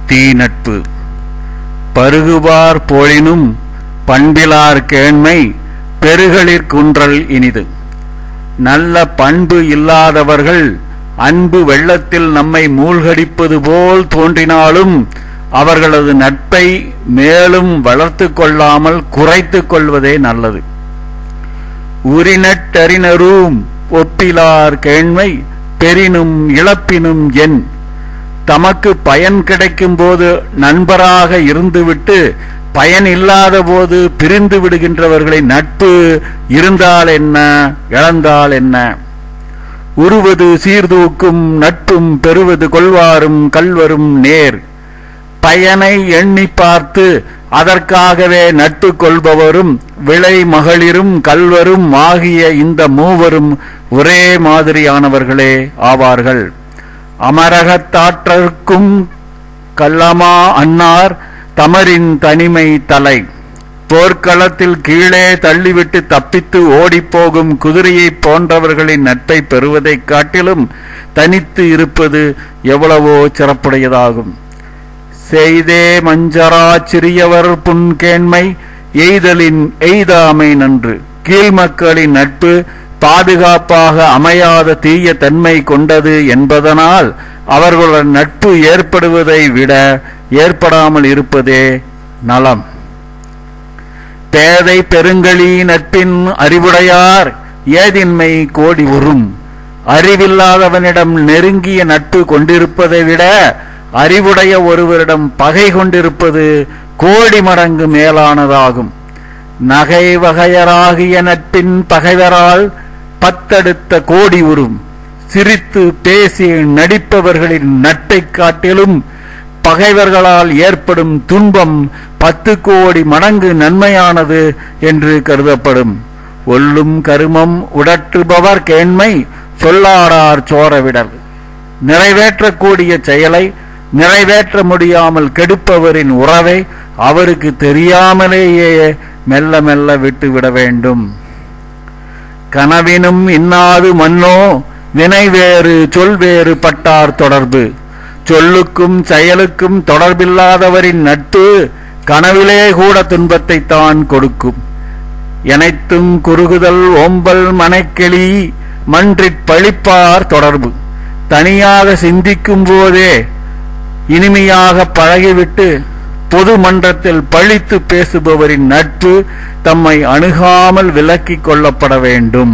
தீ நட்பு பருகுவார் போலினும் பண்பிலார் கேண்மை பெருகளிற்குன்றல் இனிது. நல்ல பண்பு இல்லாதவர்கள் அன்பு வெள்ளத்தில் நம்மை மூழ்கடிப்பது போல் தோன்றினாலும் அவர்களது நட்பை மேலும் வளர்த்து கொள்ளாமல் குறைத்து கொள்வதே நல்லது. உரிநட்டறினரும் ஒப்பிலார் கேண்மை பெரினும் இழப்பினும் என். தமக்கு பயன் கிடைக்கும் போது நண்பராக இருந்துவிட்டு பயன் இல்லாத போது பிரிந்து விடுகின்றவர்களின் நட்பு இருந்தால் என்ன, இழந்தால் என்ன? உருவது சீர்தூக்கும் நட்பும் பெறுவது கொள்வாரும் கல்வரும் நேர். பயனை எண்ணி பார்த்து அதற்காகவே நட்பு கொள்பவரும் விளை மகளிரும் கல்வரும் ஆகிய இந்த மூவரும் ஒரே மாதிரியானவர்களே ஆவார்கள். அமரகத்தாற்றற்கும் கல்லமா அன்னார் தமரின் தனிமை தலை. போர்க்களத்தில் கீழே தள்ளிவிட்டு தப்பித்து ஓடிப்போகும் குதிரையை போன்றவர்களின் நட்பை பெறுவதைக் காட்டிலும் தனித்து இருப்பது எவ்வளவோ சிறப்புடையதாகும். செய்தே மஞ்சரா சிறியவர் புன்கேண்மை எய்தலின் எய்தாமை நன்று. கீழ்மக்களின் நட்பு பாதுகாப்பாக அமையாத தீய தன்மை கொண்டது என்பதனால் அவர்களுடன் நட்பு ஏற்படுவதை விட ஏற்படாமல் இருப்பதே நலம். பேதை பெருங்களி நட்பின் அறிவுடையார் ஏதின்மை கோடி உறும். அறிவில்லாதவனிடம் நெருங்கிய நட்பு கொண்டிருப்பதை விட அறிவுடைய ஒருவரிடம் பகை கொண்டிருப்பது கோடி மடங்கு மேலானதாகும். நகை வகையராகிய நட்பின் பகைவரால் பத்தடுத்த கோடி உறும். சிரித்து பேசி நடிப்பவர்களின் நட்பை காட்டிலும் பகைவர்களால் ஏற்படும் துன்பம் 10 கோடி மடங்கு நன்மையானது என்று கருதப்படும். ஒல்லும் கருமம் உடற்றுபவர் கேண்மை சொல்லாடார் சோரவிடல். நிறைவேற்றக்கூடிய செயலை நிறைவேற்ற முடியாமல் கெடுப்பவரின் உறவை அவருக்கு தெரியாமலேயே மெல்ல மெல்ல விட்டுவிட வேண்டும். கனவினும் இன்னாது மன்னோ வினை வேறு சொல் வேறு பட்டார் தொடர்பு. சொல்லுக்கும் செயலுக்கும் தொடர்பில்லாதவரின் நட்பு கனவிலே கூட துன்பத்தை தான் கொடுக்கும். எனைத்தும் குறுகுதல் ஓம்பல் மனைக்கிளி மன்றிற் பழிப்பார் தொடர்பு. தனியாக சிந்திக்கும் போதே இனிமையாக பழகிவிட்டு பொது மன்றத்தில் பழித்து பேசுபவரின் நட்பு தம்மை அணுகாமல் விலக்கிக் கொள்ளப்பட வேண்டும்.